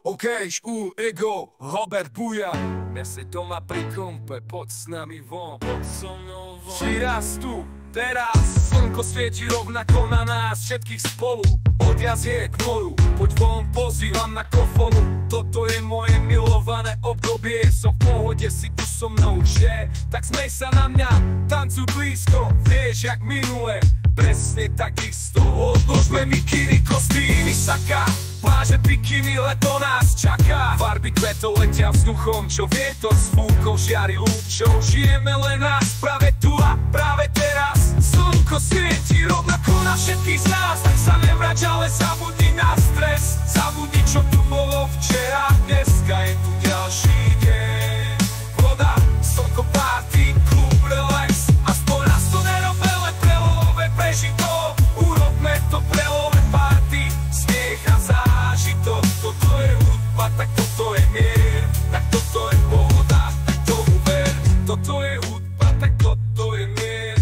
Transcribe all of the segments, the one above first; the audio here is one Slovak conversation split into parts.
Okejš, ego, Robert Buja. Dnes je doma pri kompe, poď s nami von, poď so mnou von. Vždy raz tu, teraz, slnko svieti rovnako na nás všetkých spolu. Odjazd je k moru, poď von, pozývam na kofolu. Toto je moje milované obdobie, som v pohode, si tu so mnou, že? Tak smej sa na mňa, tancuj blízko, vieš jak minule. Presne takisto, odložme mikiny, kostýmy, saka. Pláže, bikiny, leto nás čaká. Farby kvetov letia vzduchom, čo vietor s fúkou žiari lúčou. Žijeme len nás, práve tu a práve teraz. Slnko svieti rovnako na všetkých z nás. Tak sa nevrať, ale zabudni na stres. Zabudni, čo tu bolo včera. Dneska je tu ďalší deň. Voda, slnko, party, klub, relax. Aspoň raz to nerobele prelové prežito. Urobme to prelové party. Smiech a zážitok. Toto je hudba, tak toto je mier. Tak toto je pohoda, tak tomu ver. Toto je hudba, tak toto je mier.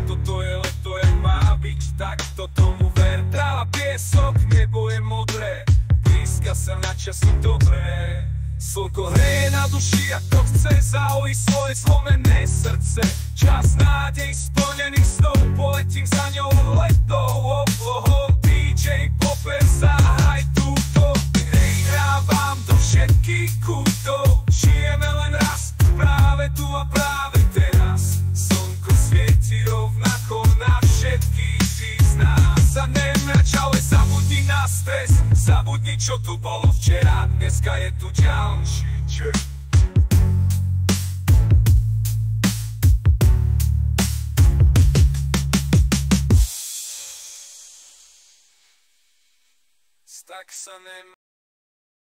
Toto je leto, jak má byť, tak to tomu ver. Tráva, piesok, nebo je modré. Blízka sa na časy dobré. Slnko hreje na duši, ako chce. Zahojí svoje zlomené srdce. Čas nádej splnených snov. Poletím za ňou letou oblohou. DJ Popper, zahraj túto. Hrávam do všetkých kútov. Žijeme len raz, práve tu a práve teraz. Slnko svieti rovnako na všetkých z nás. A nemrač, ale zabudni na stres. Zabudni, čo tu bolo včera. Dneska je tu ďalší deň. Tak sa